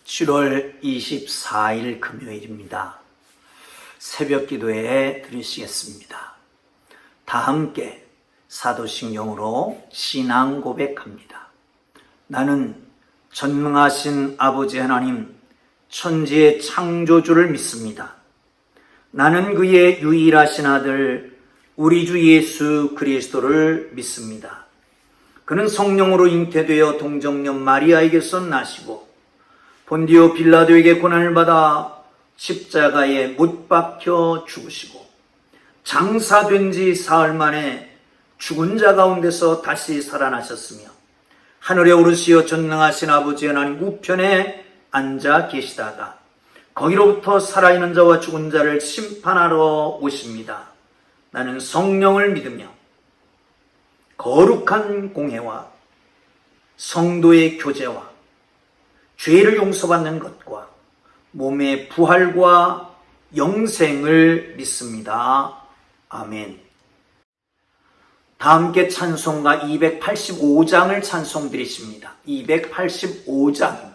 7월 24일 금요일입니다. 새벽 기도에 들으시겠습니다. 다 함께 사도신경으로 신앙 고백합니다. 나는 전능하신 아버지 하나님, 천지의 창조주를 믿습니다. 나는 그의 유일하신 아들 우리 주 예수 그리스도를 믿습니다. 그는 성령으로 잉태되어 동정녀 마리아에게서 나시고 본디오 빌라도에게 고난을 받아 십자가에 못 박혀 죽으시고 장사된 지 사흘 만에 죽은 자 가운데서 다시 살아나셨으며 하늘에 오르시어 전능하신 아버지 하나님 우편에 앉아 계시다가 거기로부터 살아있는 자와 죽은 자를 심판하러 오십니다. 나는 성령을 믿으며 거룩한 공회와 성도의 교제와 죄를 용서받는 것과 몸의 부활과 영생을 믿습니다. 아멘. 다 함께 찬송가 285장을 찬송 드리십니다. 285장입니다.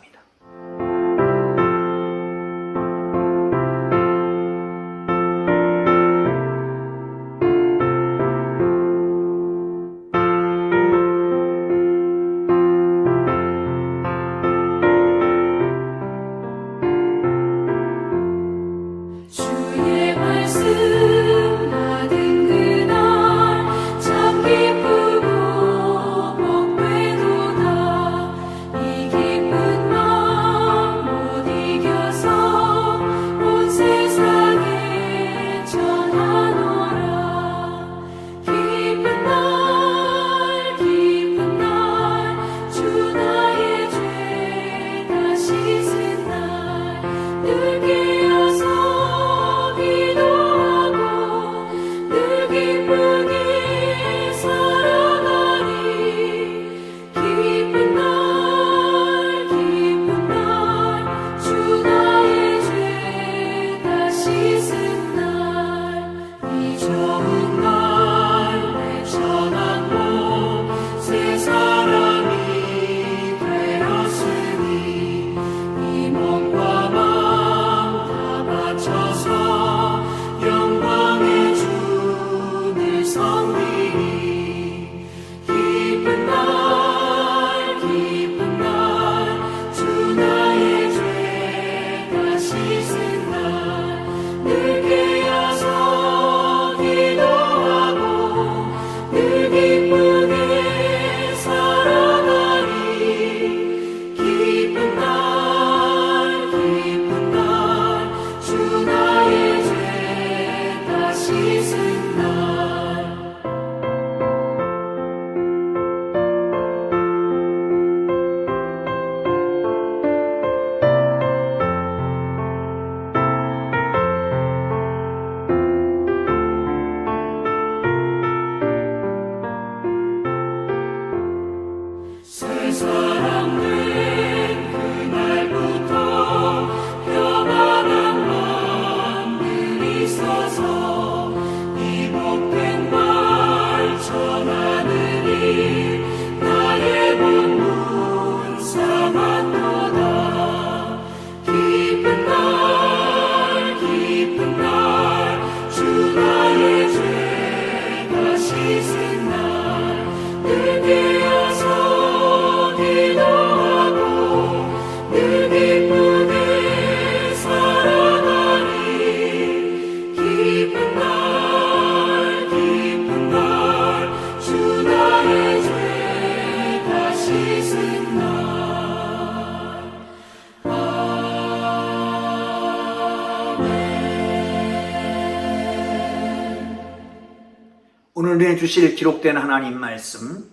오늘 주실 기록된 하나님 말씀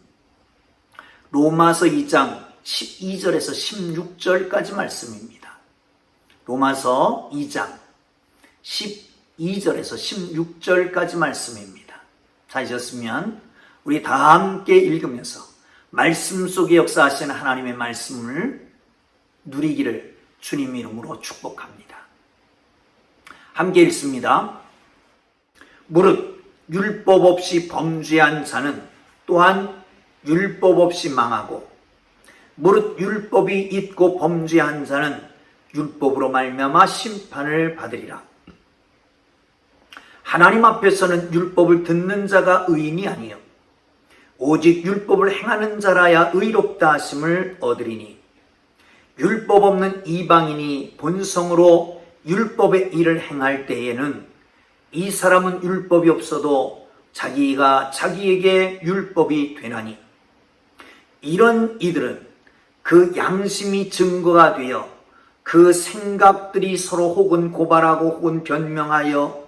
로마서 2장 12절에서 16절까지 말씀입니다. 로마서 2장 12절에서 16절까지 말씀입니다. 찾으셨으면 우리 다 함께 읽으면서 말씀 속에 역사하시는 하나님의 말씀을 누리기를 주님 이름으로 축복합니다. 함께 읽습니다. 무릇 율법 없이 범죄한 자는 또한 율법 없이 망하고 무릇 율법이 있고 범죄한 자는 율법으로 말미암아 심판을 받으리라. 하나님 앞에서는 율법을 듣는 자가 의인이 아니요 오직 율법을 행하는 자라야 의롭다 하심을 얻으리니 율법 없는 이방인이 본성으로 율법의 일을 행할 때에는 이 사람은 율법이 없어도 자기가 자기에게 율법이 되나니 이런 이들은 그 양심이 증거가 되어 그 생각들이 서로 혹은 고발하고 혹은 변명하여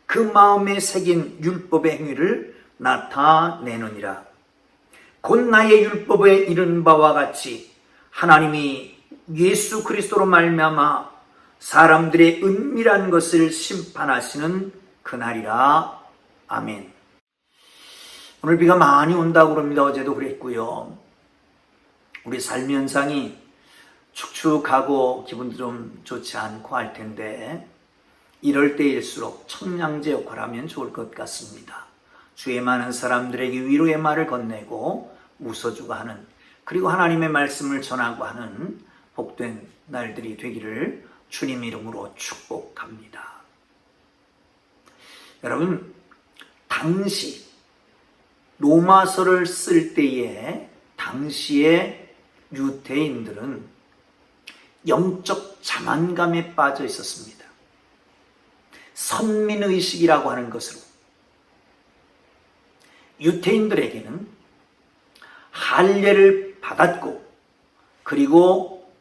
그 마음에 새긴 율법의 행위를 나타내느니라. 곧 나의 율법에 이른 바와 같이 하나님이 예수 그리스도로 말미암아 사람들의 은밀한 것을 심판하시는 그날이라. 아멘. 오늘 비가 많이 온다고 그럽니다. 어제도 그랬고요. 우리 삶 현상이 축축하고 기분도 좀 좋지 않고 할 텐데 이럴 때일수록 청량제 역할을 하면 좋을 것 같습니다. 주의 많은 사람들에게 위로의 말을 건네고 웃어주고 하는, 그리고 하나님의 말씀을 전하고 하는 복된 날들이 되기를 주님 이름으로 축복합니다. 여러분, 당시 로마서를 쓸 때에 당시의 유대인들은 영적 자만감에 빠져 있었습니다. 선민의식이라고 하는 것으로 유대인들에게는 할례를 받았고 그리고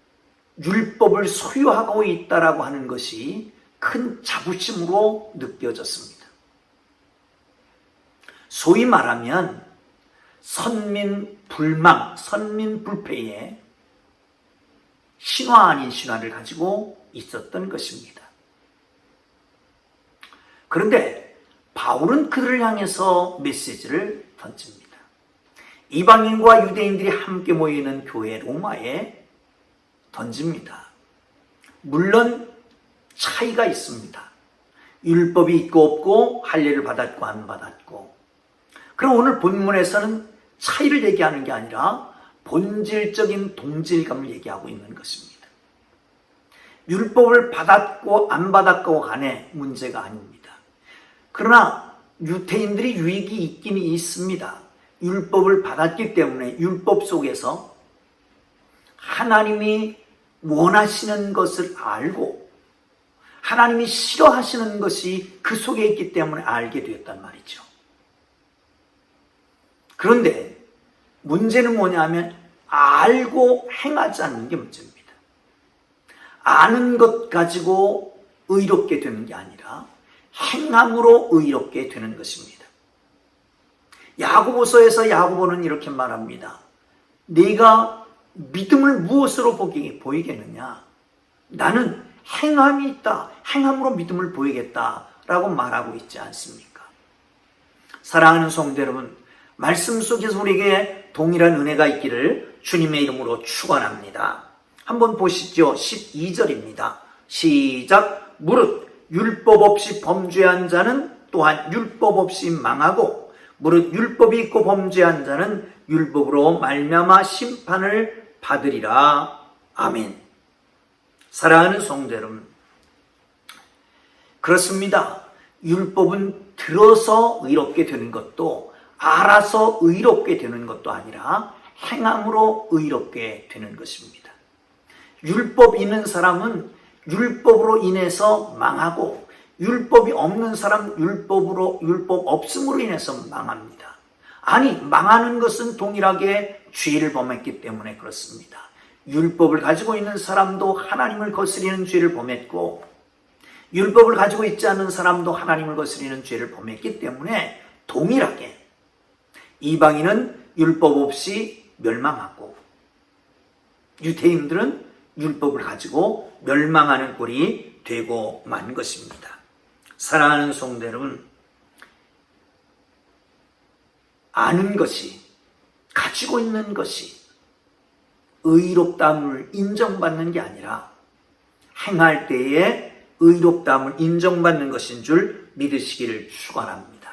율법을 소유하고 있다라고 하는 것이 큰 자부심으로 느껴졌습니다. 소위 말하면 선민불망, 선민불패의 신화 아닌 신화를 가지고 있었던 것입니다. 그런데 바울은 그들을 향해서 메시지를 던집니다. 이방인과 유대인들이 함께 모이는 교회 로마에 던집니다. 물론 차이가 있습니다. 율법이 있고 없고 할례를 받았고 안 받았고. 그럼 오늘 본문에서는 차이를 얘기하는 게 아니라 본질적인 동질감을 얘기하고 있는 것입니다. 율법을 받았고 안 받았고 간에 문제가 아닙니다. 그러나 유대인들이 유익이 있긴 있습니다. 율법을 받았기 때문에 율법 속에서 하나님이 원하시는 것을 알고 하나님이 싫어하시는 것이 그 속에 있기 때문에 알게 되었단 말이죠. 그런데 문제는 뭐냐면 알고 행하지 않는 게 문제입니다. 아는 것 가지고 의롭게 되는 게 아니라 행함으로 의롭게 되는 것입니다. 야고보서에서 야고보는 이렇게 말합니다. 네가 믿음을 무엇으로 보이겠느냐? 나는 행함이 있다. 행함으로 믿음을 보이겠다라고 말하고 있지 않습니까? 사랑하는 성도 여러분, 말씀 속에서 우리에게 동일한 은혜가 있기를 주님의 이름으로 축원합니다. 한번 보시죠. 12절입니다. 시작. 무릇 율법 없이 범죄한 자는 또한 율법 없이 망하고 무릇 율법이 있고 범죄한 자는 율법으로 말미암아 심판을 받으리라. 아멘. 사랑하는 성도 여러분, 그렇습니다. 율법은 들어서 의롭게 되는 것도 알아서 의롭게 되는 것도 아니라 행함으로 의롭게 되는 것입니다. 율법 있는 사람은 율법으로 인해서 망하고 율법이 없는 사람 율법 없음으로 인해서 망합니다. 아니, 망하는 것은 동일하게 죄를 범했기 때문에 그렇습니다. 율법을 가지고 있는 사람도 하나님을 거스리는 죄를 범했고 율법을 가지고 있지 않은 사람도 하나님을 거스리는 죄를 범했기 때문에 동일하게 이방인은 율법 없이 멸망하고 유대인들은 율법을 가지고 멸망하는 꼴이 되고 만 것입니다. 사랑하는 성도 여러분, 아는 것이, 가지고 있는 것이 의롭다함을 인정받는 게 아니라 행할 때에 의롭다함을 인정받는 것인 줄 믿으시기를 축원합니다.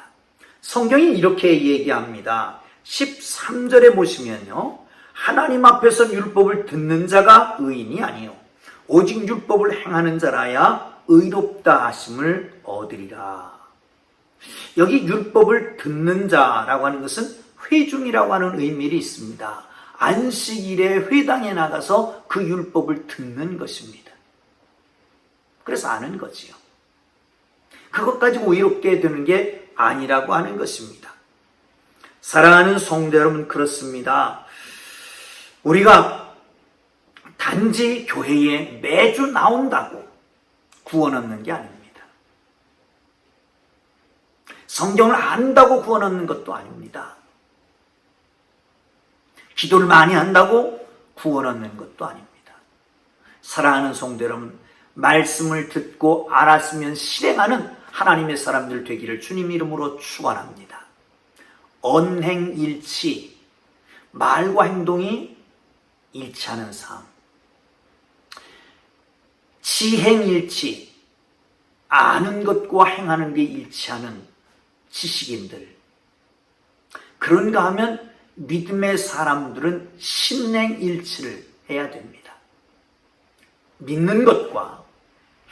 성경이 이렇게 얘기합니다. 13절에 보시면요, 하나님 앞에서 율법을 듣는 자가 의인이 아니요 오직 율법을 행하는 자라야 의롭다 하심을 얻으리라. 여기 율법을 듣는 자라고 하는 것은 회중이라고 하는 의미가 있습니다. 안식일에 회당에 나가서 그 율법을 듣는 것입니다. 그래서 아는 거지요. 그것 가지고 의롭게 되는 게 아니라고 하는 것입니다. 사랑하는 성도 여러분, 그렇습니다. 우리가 단지 교회에 매주 나온다고 구원 얻는 게 아닙니다. 성경을 안다고 구원 얻는 것도 아닙니다. 기도를 많이 한다고 구원 얻는 것도 아닙니다. 사랑하는 성도 여러분, 말씀을 듣고 알았으면 실행하는 하나님의 사람들 되기를 주님 이름으로 축원합니다. 언행일치, 말과 행동이 일치하는 삶. 지행일치, 아는 것과 행하는 게 일치하는 지식인들. 그런가 하면 믿음의 사람들은 신행일치를 해야 됩니다. 믿는 것과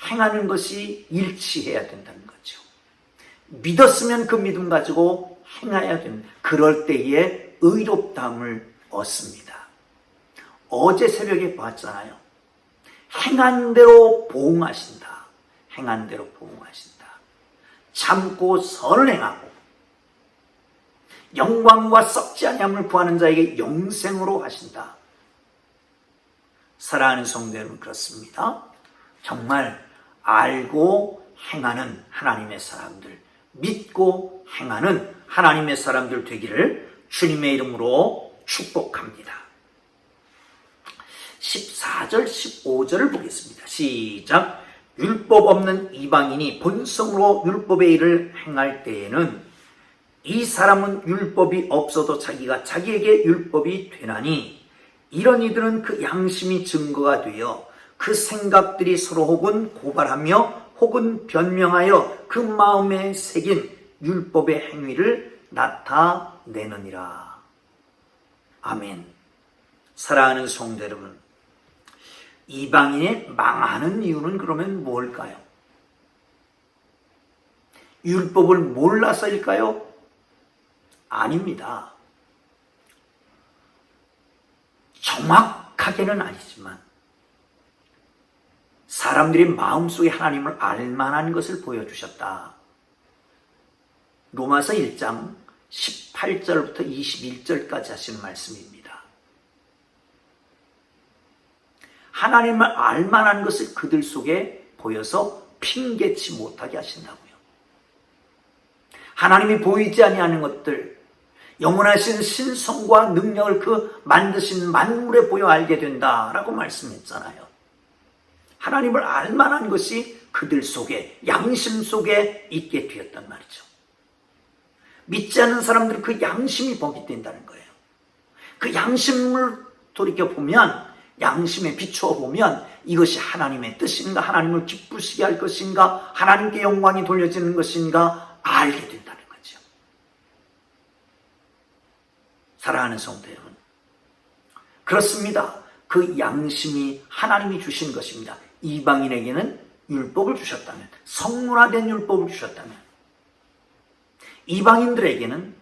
행하는 것이 일치해야 된다는 거죠. 믿었으면 그 믿음 가지고 행해야 됩니다. 그럴 때에 의롭다함을 얻습니다. 어제 새벽에 봤잖아요. 행한 대로 보응하신다. 행한 대로 보응하신다. 참고 선을 행하고 영광과 썩지 아니함을 구하는 자에게 영생으로 하신다. 사랑하는 성도 여러분, 그렇습니다. 정말 알고 행하는 하나님의 사람들, 믿고 행하는 하나님의 사람들 되기를 주님의 이름으로 축복합니다. 14절, 15절을 보겠습니다. 시작. 율법 없는 이방인이 본성으로 율법의 일을 행할 때에는 이 사람은 율법이 없어도 자기가 자기에게 율법이 되나니 이런 이들은 그 양심이 증거가 되어 그 생각들이 서로 혹은 고발하며 혹은 변명하여 그 마음에 새긴 율법의 행위를 나타내느니라. 아멘. 사랑하는 성도 여러분, 이방인의 망하는 이유는 그러면 뭘까요? 율법을 몰라서일까요? 아닙니다. 정확하게는 아니지만 사람들이 마음속에 하나님을 알만한 것을 보여주셨다. 로마서 1장 18절부터 21절까지 하시는 말씀입니다. 하나님을 알만한 것을 그들 속에 보여서 핑계치 못하게 하신다고요. 하나님이 보이지 아니하는 것들, 영원하신 신성과 능력을 그 만드신 만물에 보여 알게 된다라고 말씀했잖아요. 하나님을 알만한 것이 그들 속에, 양심 속에 있게 되었단 말이죠. 믿지 않는 사람들은 그 양심이 범죄된다는 거예요. 그 양심을 돌이켜보면, 양심에 비추어 보면 이것이 하나님의 뜻인가, 하나님을 기쁘시게 할 것인가, 하나님께 영광이 돌려지는 것인가 알게 된다는 거죠. 사랑하는 성도 여러분, 그렇습니다. 그 양심이 하나님이 주신 것입니다. 이방인에게는 율법을 주셨다면, 성문화된 율법을 주셨다면, 이방인들에게는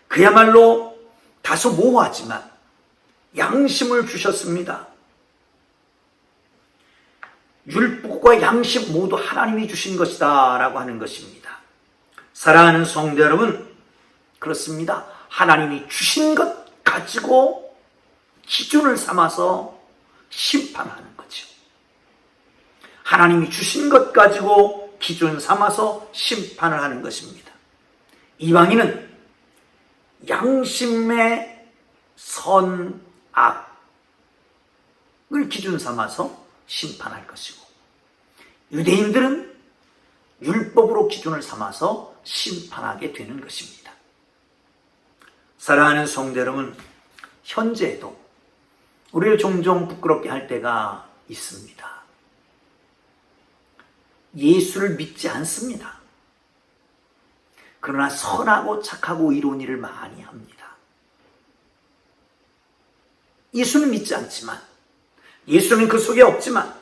그야말로 다소 모호하지만 양심을 주셨습니다. 율법과 양심 모두 하나님이 주신 것이다 라고 하는 것입니다. 사랑하는 성도 여러분, 그렇습니다. 하나님이 주신 것 가지고 기준을 삼아서 심판하는 거죠. 하나님이 주신 것 가지고 기준 삼아서 심판을 하는 것입니다. 이방인은 양심의 선, 악을 기준 삼아서 심판할 것이고, 유대인들은 율법으로 기준을 삼아서 심판하게 되는 것입니다. 사랑하는 성도 여러분, 현재에도 우리를 종종 부끄럽게 할 때가 있습니다. 예수를 믿지 않습니다. 그러나 선하고 착하고 의로운 일을 많이 합니다. 예수는 믿지 않지만, 예수는 그 속에 없지만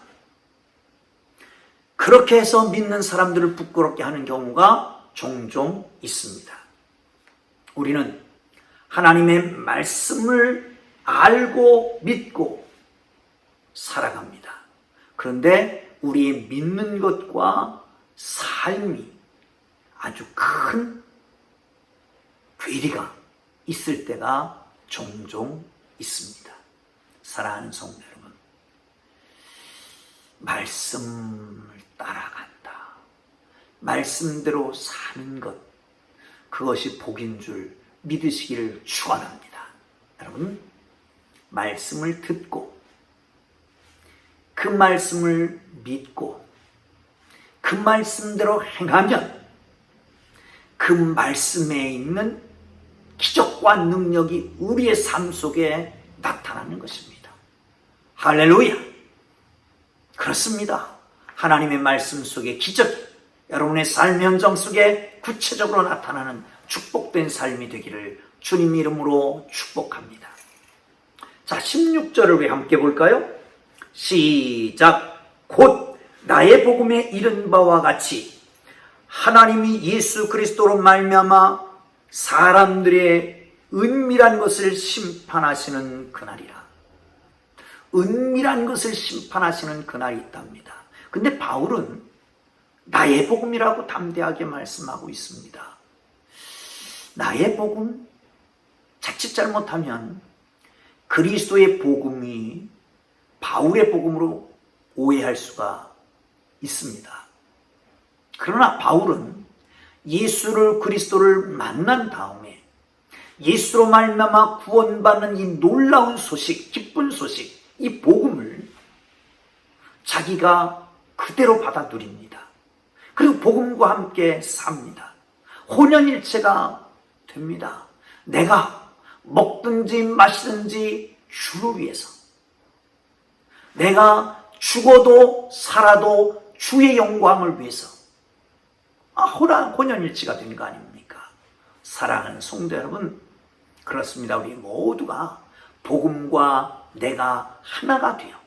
그렇게 해서 믿는 사람들을 부끄럽게 하는 경우가 종종 있습니다. 우리는 하나님의 말씀을 알고 믿고 살아갑니다. 그런데 우리의 믿는 것과 삶이 아주 큰 괴리가 있을 때가 종종 있습니다. 사랑하는 성도 여러분, 말씀을 따라간다, 말씀대로 사는 것, 그것이 복인 줄 믿으시기를 축원합니다. 여러분, 말씀을 듣고 그 말씀을 믿고 그 말씀대로 행하면 그 말씀에 있는 기적과 능력이 우리의 삶 속에 나타나는 것입니다. 할렐루야! 그렇습니다. 하나님의 말씀 속에 기적이 여러분의 삶 현장 속에 구체적으로 나타나는 축복된 삶이 되기를 주님 이름으로 축복합니다. 자, 16절을 우리 함께 볼까요? 시작. 곧 나의 복음에 이른 바와 같이 하나님이 예수 그리스도로 말미암아 사람들의 은밀한 것을 심판하시는 그날이라. 은밀한 것을 심판하시는 그날이 있답니다. 근데 바울은 나의 복음이라고 담대하게 말씀하고 있습니다. 나의 복음? 자칫 잘못하면 그리스도의 복음이 바울의 복음으로 오해할 수가 있습니다. 그러나 바울은 예수를 그리스도를 만난 다음에 예수로 말미암아 구원받는 이 놀라운 소식, 기쁜 소식, 이 복음을 자기가 그대로 받아들입니다. 그리고 복음과 함께 삽니다. 혼연일체가 됩니다. 내가 먹든지 마시든지 주를 위해서, 내가 죽어도 살아도 주의 영광을 위해서, 혼연일치가 되는 거 아닙니까? 사랑하는 성도 여러분, 그렇습니다. 우리 모두가 복음과 내가 하나가 되어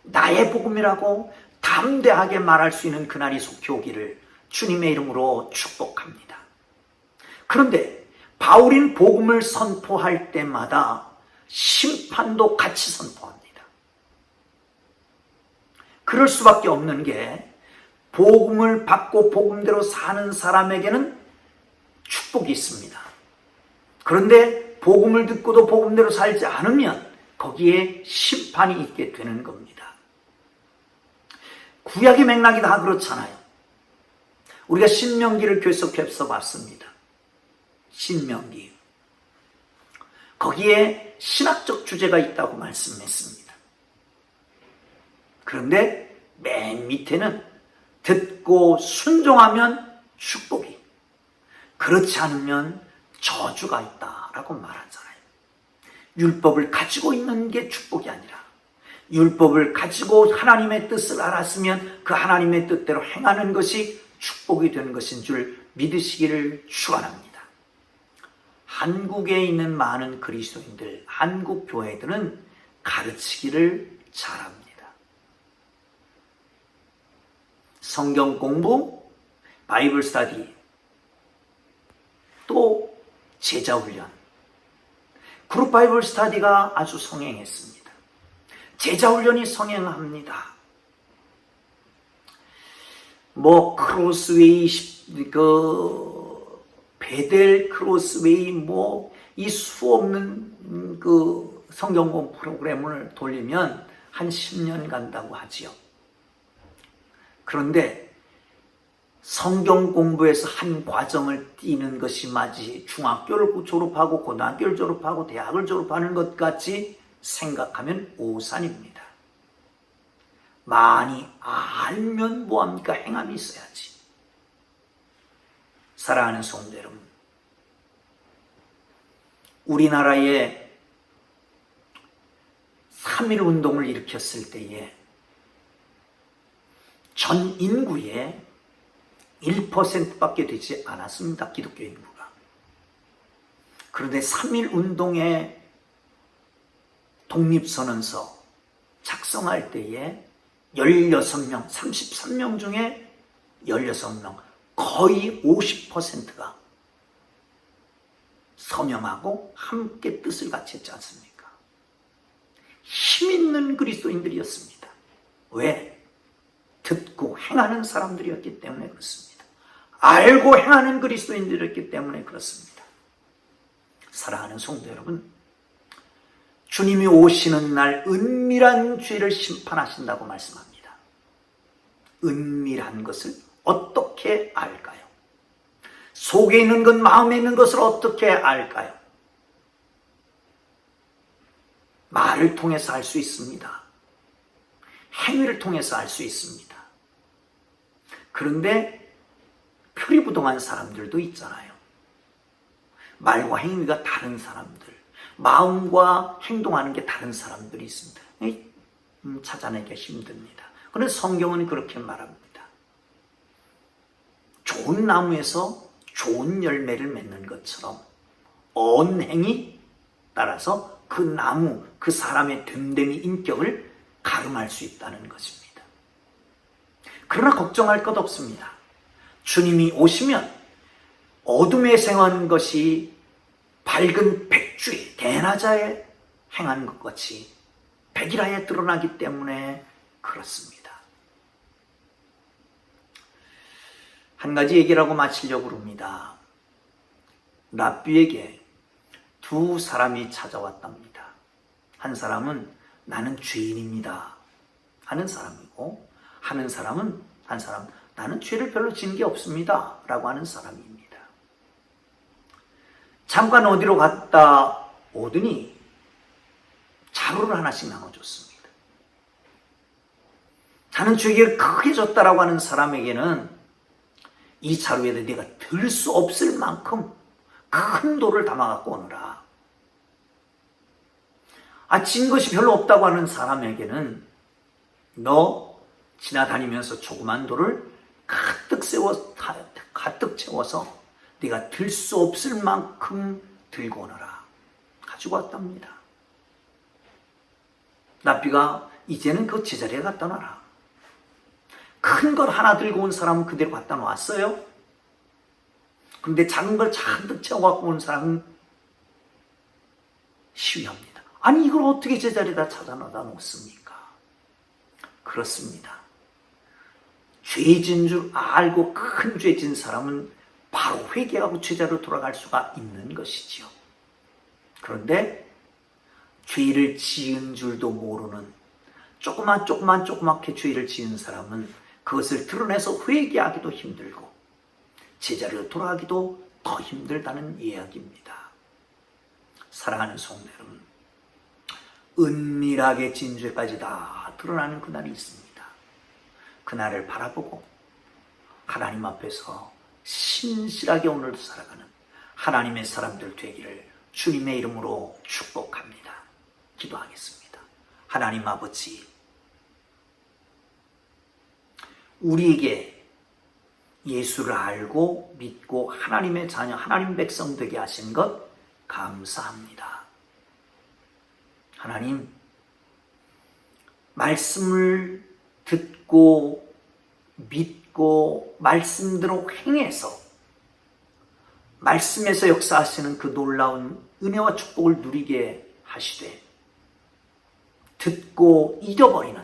나의 복음이라고 담대하게 말할 수 있는 그날이 속히 오기를 주님의 이름으로 축복합니다. 그런데 바울인 복음을 선포할 때마다 심판도 같이 선포합니다. 그럴 수밖에 없는 게 복음을 받고 복음대로 사는 사람에게는 축복이 있습니다. 그런데 복음을 듣고도 복음대로 살지 않으면 거기에 심판이 있게 되는 겁니다. 구약의 맥락이 다 그렇잖아요. 우리가 신명기를 계속해서 봤습니다. 신명기. 거기에 신학적 주제가 있다고 말씀했습니다. 그런데 맨 밑에는 듣고 순종하면 축복이, 그렇지 않으면 저주가 있다라고 말하잖아요. 율법을 가지고 있는 게 축복이 아니라 율법을 가지고 하나님의 뜻을 알았으면 그 하나님의 뜻대로 행하는 것이 축복이 되는 것인 줄 믿으시기를 축원합니다. 한국에 있는 많은 그리스도인들, 한국 교회들은 가르치기를 잘합니다. 성경 공부, 바이블 스터디, 또 제자 훈련, 그룹 바이블 스터디가 아주 성행했습니다. 제자 훈련이 성행합니다. 크로스웨이, 베델 크로스웨이, 이 수없는 성경 공부 프로그램을 돌리면 한 10년 간다고 하지요. 그런데 성경 공부에서 한 과정을 띄는 것이 마치 중학교를 졸업하고 고등학교를 졸업하고 대학을 졸업하는 것 같이 생각하면 오산입니다. 많이 알면 뭐합니까? 행함이 있어야지. 사랑하는 성도 여러분, 우리나라에 3.1 운동을 일으켰을 때에 전 인구의 1%밖에 되지 않았습니다. 기독교 인구가. 그런데 3.1 운동의 독립선언서 작성할 때에 16명, 33명 중에 16명, 거의 50%가 서명하고 함께 뜻을 같이 했지 않습니까? 힘있는 그리스도인들이었습니다. 왜? 듣고 행하는 사람들이었기 때문에 그렇습니다. 알고 행하는 그리스도인들이었기 때문에 그렇습니다. 사랑하는 성도 여러분, 주님이 오시는 날 은밀한 죄를 심판하신다고 말씀합니다. 은밀한 것을 어떻게 알까요? 속에 있는 것, 마음에 있는 것을 어떻게 알까요? 말을 통해서 알 수 있습니다. 행위를 통해서 알 수 있습니다. 그런데 표리부동한 사람들도 있잖아요. 말과 행위가 다른 사람들, 마음과 행동하는 게 다른 사람들이 있습니다. 찾아내기 힘듭니다. 그런데 성경은 그렇게 말합니다. 좋은 나무에서 좋은 열매를 맺는 것처럼 언행이 따라서 그 나무, 그 사람의 됨됨이 인격을 가름할 수 있다는 것입니다. 그러나 걱정할 것 없습니다. 주님이 오시면 어둠에 생한 것이 밝은 백주에, 대낮에 행한 것 같이 백일하에 드러나기 때문에 그렇습니다. 한 가지 얘기를 하고 마치려고 합니다. 랍비에게 두 사람이 찾아왔답니다. 한 사람은 나는 죄인입니다 하는 사람이고, 한 사람은 나는 죄를 별로 지은 게 없습니다 라고 하는 사람입니다. 잠깐 어디로 갔다 오더니 자루를 하나씩 나눠줬습니다. 자는 죄를 크게 졌다라고 하는 사람에게는 이 자루에다 네가 들 수 없을 만큼 큰 돌을 담아갖고 오너라. 진 것이 별로 없다고 하는 사람에게는 너 지나다니면서 조그만 돌을 가득 채워서 네가 들 수 없을 만큼 들고 오너라. 가지고 왔답니다. 랍비가 이제는 그 제자리에 갖다 놔라. 큰 걸 하나 들고 온 사람은 그대로 갖다 놓았어요. 그런데 작은 걸 잔뜩 채워갖고 온 사람은 시위합니다. 아니 이걸 어떻게 제자리에다 찾아놔다 놓습니까? 그렇습니다. 죄진 줄 알고 큰 죄진 사람은 바로 회개하고 제자로 돌아갈 수가 있는 것이지요. 그런데 죄를 지은 줄도 모르는 조그맣게 죄를 지은 사람은 그것을 드러내서 회개하기도 힘들고 제자로 돌아가기도 더 힘들다는 이야기입니다. 사랑하는 성도 여러분, 은밀하게 진 죄까지 다 드러나는 그날이 있습니다. 그날을 바라보고 하나님 앞에서 신실하게 오늘도 살아가는 하나님의 사람들 되기를 주님의 이름으로 축복합니다. 기도하겠습니다. 하나님 아버지, 우리에게 예수를 알고 믿고 하나님의 자녀, 하나님 백성 되게 하신 것 감사합니다. 하나님, 말씀을 듣고 믿고 말씀대로 행해서 말씀에서 역사하시는 그 놀라운 은혜와 축복을 누리게 하시되 듣고 잊어버리는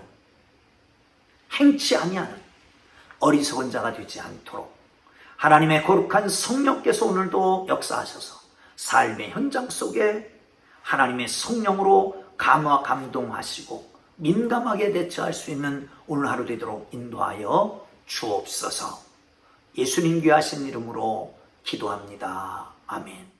행치 아니하는 어리석은 자가 되지 않도록 하나님의 거룩한 성령께서 오늘도 역사하셔서 삶의 현장 속에 하나님의 성령으로 감화 감동하시고 민감하게 대처할 수 있는 오늘 하루 되도록 인도하여 주옵소서. 예수님 귀하신 이름으로 기도합니다. 아멘.